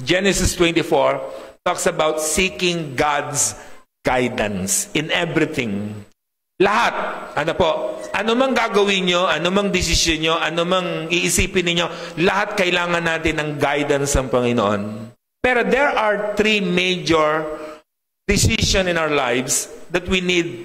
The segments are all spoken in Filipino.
Genesis 24 talks about seeking God's guidance in everything. Lahat, ano mang gagawin nyo, ano mang desisyon nyo, ano mang iisipin ninyo, lahat kailangan natin ng guidance ng Panginoon. Pero there are three major decisions in our lives that we need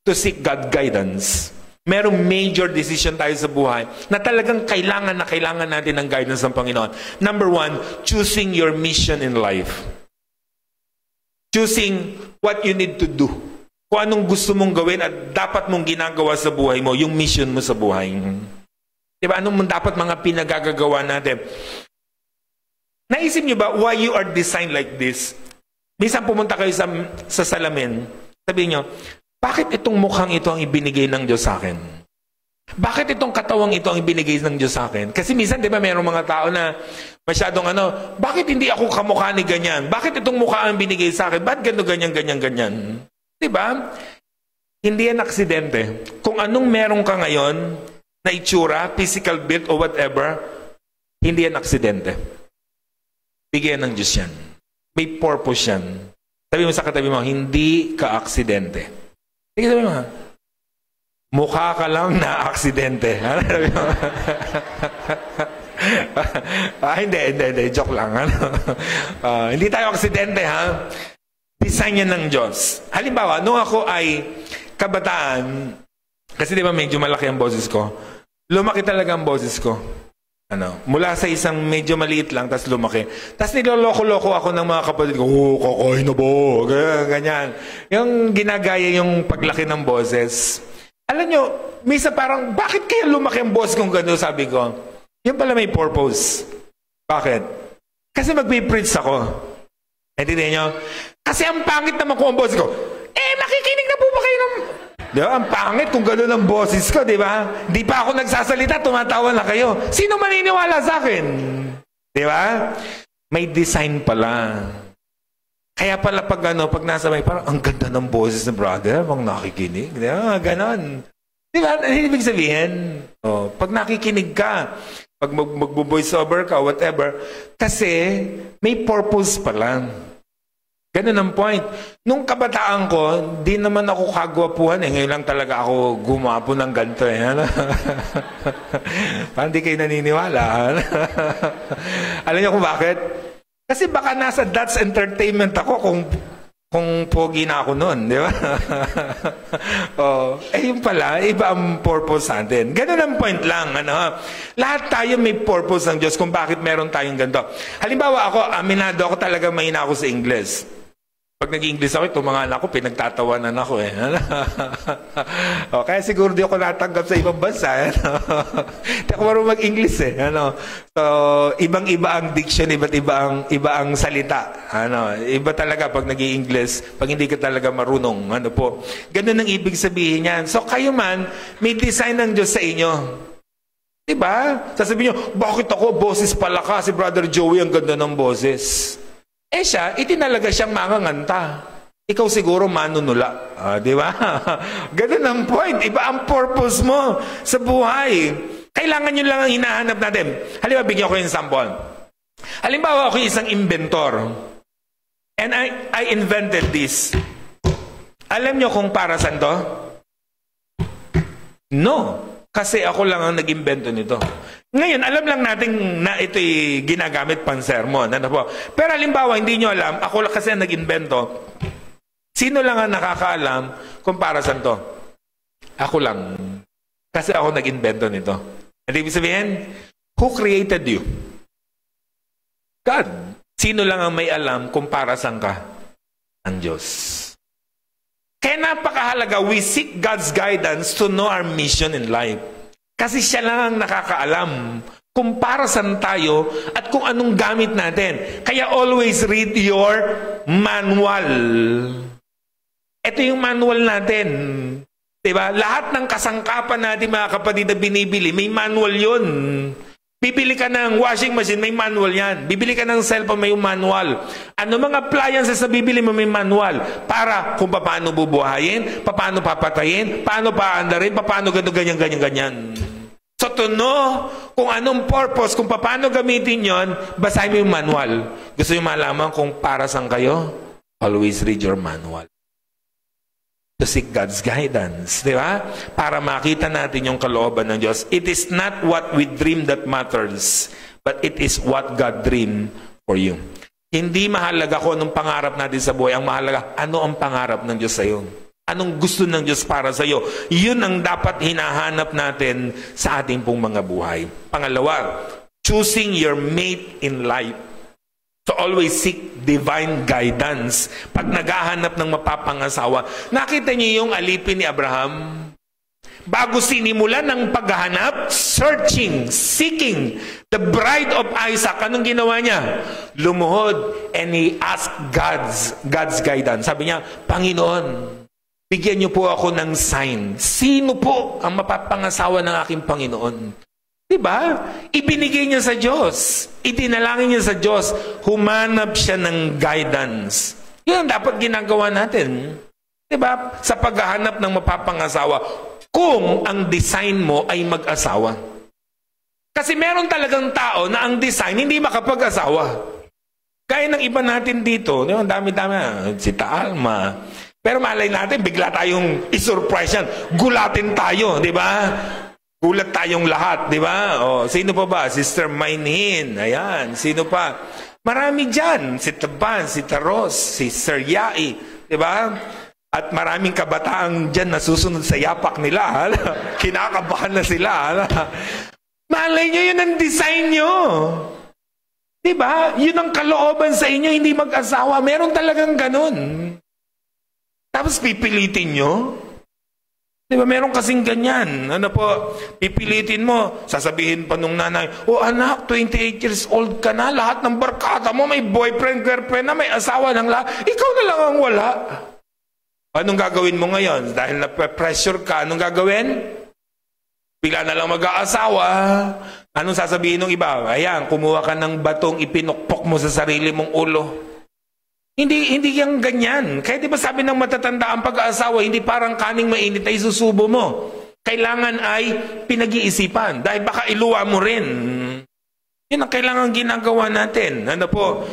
to seek God guidance. Merong major decision tayo sa buhay na talagang kailangan natin ng guidance ng Panginoon. Number one, choosing your mission in life. Choosing what you need to do. Kung anong gusto mong gawin at dapat mong ginagawa sa buhay mo, yung mission mo sa buhay. Diba? Anong dapat mga pinagagagawa natin? Naisip nyo ba why you are designed like this? Minsan pumunta kayo sa salamin, sabihin nyo, bakit itong mukhang ito ang ibinigay ng Diyos sa akin? Bakit itong katawang ito ang ibinigay ng Diyos sa akin? Kasi minsan, di ba, mayroong mga tao na masyadong bakit hindi ako kamukha ni ganyan? Bakit itong mukha ang binigay sa akin? Bakit ganyan? Di ba? Hindi yan aksidente. Kung anong meron ka ngayon na itsura, physical build o whatever, hindi yan aksidente. Bigyan ng Diyos yan. May purpose yan. Sabi mo sa katabi mo, hindi ka aksidente. Sige, sabi mo, mukha ka lang na aksidente. Hindi. Joke lang. Hindi tayo aksidente, ha? Design yan ng Diyos. Halimbawa, nung ako ay kabataan, kasi di ba medyo malaki ang boses ko, lumaki talaga ang boses ko. Mula sa isang medyo maliit lang, tapos lumaki. Tapos niloloko-loko ako ng mga kapatid ko, kakain na ba? Ganyan. Yung ginagaya yung paglaki ng boses. Alam nyo, misa parang, bakit kaya lumaki ang boses kung gano'n, sabi ko? Yan pala may purpose. Bakit? Kasi magpipreach ako. Naintindihan nyo? Kasi ang pangit naman ko ang boses ko. Nakikinig na po ba kayo ng... Di ba? Ang pangit kung gano'n ang boses ko, di ba? Di pa ako nagsasalita, tumatawa na kayo. Sino maniniwala sa akin? Di ba? May design pala. Kaya pala pag nasa may, parang ang ganda ng boses ng brother, pag nakikinig. Di ba? Ganon. Di ba? Ibig sabihin, pag nakikinig ka, pag mag-voice over ka, whatever, kasi may purpose pala. Ganun ang point. Nung kabataan ko, di naman ako kagwapuhan. Ngayon lang talaga ako gumapo ng ganito. Parang di kayo naniniwala. Alam niyo kung bakit? Kasi baka nasa That's Entertainment ako kung pogi na ako noon. Di ba? Yun pala, iba ang purpose natin. Ganun ang point lang. Lahat tayo may purpose ng Diyos kung bakit meron tayong ganito. Halimbawa ako, aminado ako talaga mahina ako sa English. Pag nag-English ako, itong mga anak ko, pinagtatawanan ako kaya siguro di ako natanggap sa ibang bansa. Hindi ako marunong mag-English So, ibang-iba ang diction, iba ang salita. Iba talaga pag nag-i-English, pag hindi ka talaga marunong. Ganun ang ibig sabihin yan. So, kayo man, may design ng Diyos sa inyo. Diba? Sasabihin nyo, bakit ako? Boses pala ka. Si Brother Joey, ang ganda ng boses. Siya, itinalaga siyang manganganta. Ikaw siguro manunula. Di ba? Ganun ang point. Iba ang purpose mo sa buhay. Kailangan yun lang ang hinahanap natin. Halimbawa, bigyan ko yung sample. Halimbawa, ako isang inventor. And I invented this. Alam nyo kung para saan to? No. Kasi ako lang ang nag-invento nito. Ngayon, alam lang natin na ito'y ginagamit pang sermon. Pero halimbawa, hindi nyo alam, ako lang kasi ang nag-invento. Sino lang ang nakakaalam kung para saan to? Ako lang. Kasi ako nag-invento nito. At ibig sabihin, who created you? God. Sino lang ang may alam kung para saan ka? Ang Diyos. Kaya napakahalaga, we seek God's guidance to know our mission in life. Kasi siya lang ang nakakaalam kung para saan tayo at kung anong gamit natin. Kaya always read your manual. Ito yung manual natin. Diba? Lahat ng kasangkapan natin, mga kapatid, na binibili, may manual yun. Bibili ka ng washing machine, may manual yan. Bibili ka ng cellphone, may manual. Ano mga appliances na bibili mo, may manual. Para kung paano bubuhayin, paano papatayin, paano paandarin, paano ganyan. So to know kung anong purpose, kung paano gamitin yon, basahin mo yung manual. Gusto nyo malaman kung para saan kayo? Always read your manual. To seek God's guidance. Di ba? Para makita natin yung kalooban ng Diyos. It is not what we dream that matters, but it is what God dreamed for you. Hindi mahalaga kung anong pangarap natin sa buhay. Ang mahalaga, ano ang pangarap ng Diyos sa iyo? Anong gusto ng Diyos para sa iyo? Yun ang dapat hinahanap natin sa ating pong mga buhay. Pangalawa, choosing your mate in life. So always seek divine guidance. Pag naghahanap ng mapapangasawa, nakita niyo yung alipin ni Abraham? Bago sinimulan ng paghahanap, searching, seeking the bride of Isaac, anong ginawa niya? Lumuhod and he asked God's guidance. Sabi niya, Panginoon, bigyan niyo po ako ng sign. Sino po ang mapapangasawa ng aking Panginoon? Diba? Ibinigay niya sa Diyos. Itinalangin niya sa Diyos. Humanap siya ng guidance. Yun ang dapat ginagawa natin. Diba? Sa paghahanap ng mapapangasawa, kung ang design mo ay mag-asawa. Kasi meron talagang tao na ang design hindi makapag-asawa. Kaya ng iba natin dito, ang dami-dami, si Alma. Pero malay natin, bigla tayong isurprise yan. Gulatin tayo, di ba? Gulat tayong lahat, di ba? O, sino pa ba? Sister Mainhin, ayan. Sino pa? Marami dyan. Si Taban, si Taros, si Sir Yai, di ba? At maraming kabataan dyan nasusunod sa yapak nila. Kinakabahan na sila. Malay nyo, yun ang design nyo. Diba? Yun ang kalooban sa inyo, hindi mag-asawa. Meron talagang ganun. Tapos pipilitin nyo. Diba? Meron kasing ganyan. Ano po? Pipilitin mo. Sasabihin pa nung nanay, oh anak, 28 years old ka na. Lahat ng barkada mo, may boyfriend, girlfriend na, may asawa ng lahat. Ikaw na lang ang wala. Anong gagawin mo ngayon? Dahil na-pressure ka, anong gagawin? Bigla na lang mag-aasawa. Anong sasabihin ng iba? Ayan, kumuha ka ng batong, ipinukpok mo sa sarili mong ulo. Hindi yung ganyan. Kaya di ba sabi ng matatanda, ang pag-aasawa, hindi parang kaning mainit ay susubo mo. Kailangan ay pinag-iisipan. Dahil baka iluwa mo rin. Yun ang kailangan ginagawa natin. Ano po?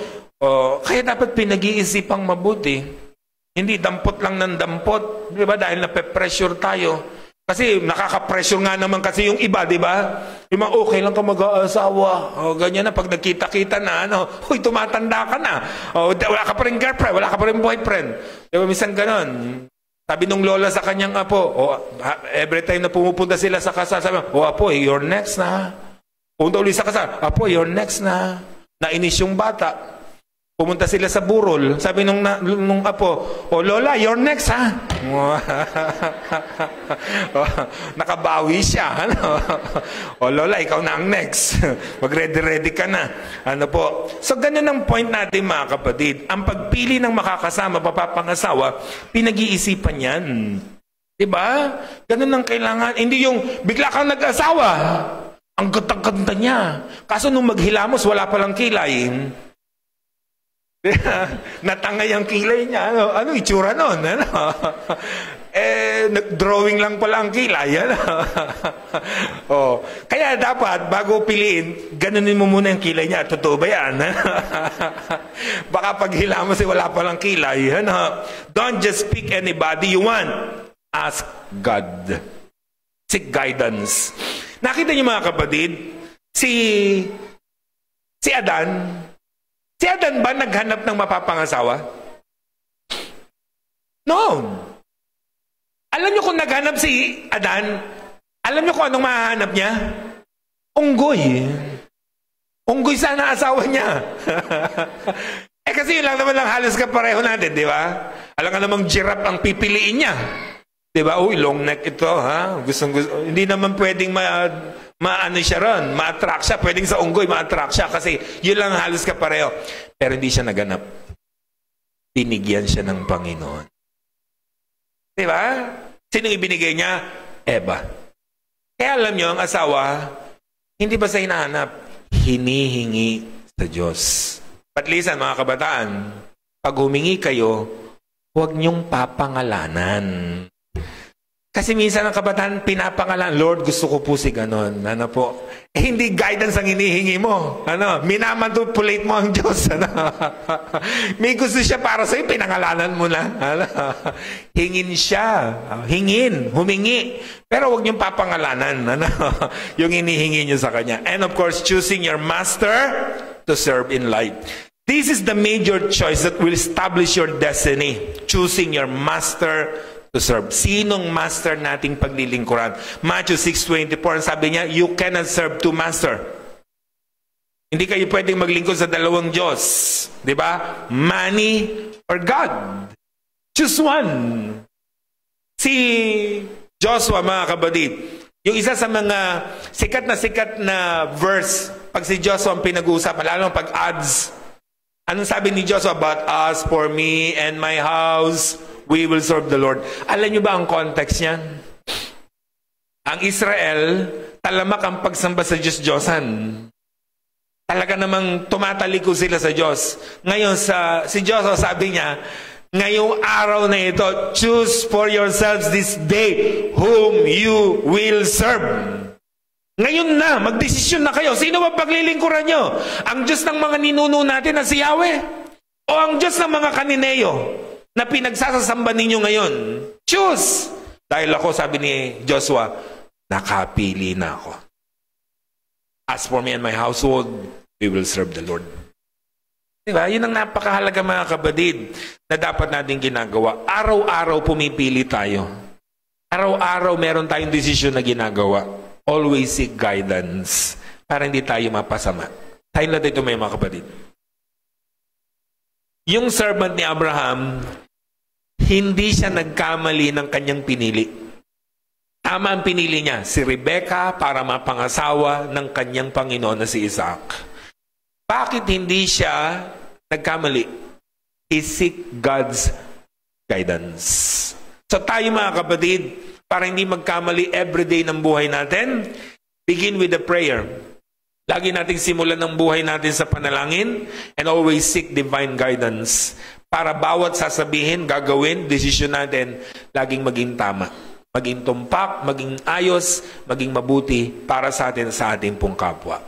Kaya dapat pinag-iisipang mabuti. Hindi dampot lang ng dampot, di ba? Dahil nape-pressure tayo. Kasi nakaka-pressure nga naman kasi yung iba, di ba? Yung mga okay lang ka mag-aasawa. O ganyan na, pag nagkita-kita na, ano, huy, tumatanda ka na. O, wala ka pa rin girlfriend, wala ka pa rin boyfriend. Di ba, minsan ganon. Sabi nung lola sa kanyang apo, every time na pumupunta sila sa kasal, sabi, apo, you're next na. Pumunta ulit sa kasal, apo, you're next na. Nainis yung bata. Pumunta sila sa burol. Sabi nung apo, lola, you're next, ha? Nakabawi siya. Ano? Lola, ikaw na ang next. Mag-ready-ready ka na. Ano po? So, ganun ang point natin, mga kapatid. Ang pagpili ng makakasama, papapangasawa, pinag-iisipan yan. Diba? Ganun ang kailangan. Hindi yung bigla kang nag-asawa. Ang ganda-ganda niya. Kaso nung maghilamos, wala palang kilay. Natangay ang kilay niya. Ano itsura nun? Ano? Nag-drawing lang pala ang kilay. Ano? Kaya dapat, bago piliin, ganunin mo muna ang kilay niya. Totoo ba yan? Baka pag hilamos, wala palang kilay. Ano? Don't just pick anybody you want. Ask God. Seek guidance. Nakita niyo mga kapatid, si Adan, si Adan ba naghanap ng mapapangasawa? No. Alam niyo kung naghanap si Adan, alam niyo kung anong mahahanap niya? Unggoy. Unggoy sana asawa niya. Kasi yun lang naman lang halos kapareho natin, di ba? Alam ka namang giraffe ang pipiliin niya. Di ba? Uy, long neck ito, ha? Gusto. Hindi naman pwedeng maano siya ron, ma-attract siya. Pwedeng sa unggoy, ma-attract siya kasi yun lang halos kapareho. Pero hindi siya naganap. Binigyan siya ng Panginoon. Di ba? Sino ibinigay niya? Eva. Kaya alam niyo, ang asawa, hindi ba sa hinahanap? Hinihingi sa Diyos. But listen, mga kabataan, pag humingi kayo, huwag niyong papangalanan. Kasi minsan ang kabataan, pinapangalan, Lord, gusto ko po si ganon. Ano po? Hindi guidance ang hinihingi mo. Ano? Minamanipulate mo ang Diyos. Ano? May gusto siya para sa'yo, pinangalanan mo na. Ano? Hingin siya. Hingin. Humingi. Pero huwag niyong papangalanan. Ano? Yung hinihingi niyo sa Kanya. And of course, choosing your master to serve in life. This is the major choice that will establish your destiny. Choosing your master to serve. Sinong master nating paglilingkuran? Matthew 6:24, sabi niya, you cannot serve two master. Hindi kayo pwedeng maglingkod sa dalawang Diyos. Di ba? Money or God. Choose one. Si Joshua, mga kabatid, yung isa sa mga sikat na verse, pag si Joshua ang pinag-uusapan, lalo pag odds, anong sabi ni Joshua? But as for me and my house, we will serve the Lord. Alam niyo ba ang context niyan? Ang Israel, talamak ang pagsamba sa Diyos-Diyosan. Talaga namang tumataliko sila sa Diyos. Ngayon, si Joshua sabi niya, ngayong araw na ito, choose for yourselves this day whom you will serve. Ngayon na, magdesisyon na kayo. Sino ba paglilingkuran nyo? Ang Diyos ng mga ninuno natin na si Yahweh? O ang Diyos ng mga kanineyo na pinagsasasamba ninyo ngayon? Choose! Dahil ako, sabi ni Joshua, nakapili na ako. As for me and my household, we will serve the Lord. Diba? Yun ang napakahalaga, mga kabadid, na dapat natin ginagawa. Araw-araw pumipili tayo. Araw-araw meron tayong desisyon na ginagawa. Always seek guidance para hindi tayo mapasama. Tayo na dito, mga kabadid. Yung servant ni Abraham, hindi siya nagkamali ng kanyang pinili. Tama ang pinili niya, si Rebecca para mapangasawa ng kanyang Panginoon na si Isaac. Bakit hindi siya nagkamali? He seek God's guidance. So tayo, mga kapatid, para hindi magkamali everyday ng buhay natin, begin with a prayer. Lagi nating simulan ng buhay natin sa panalangin and always seek divine guidance. Para bawat sasabihin, gagawin, desisyon natin, laging maging tama. Maging tumpak, maging ayos, maging mabuti para sa atin sa ating pong kapwa.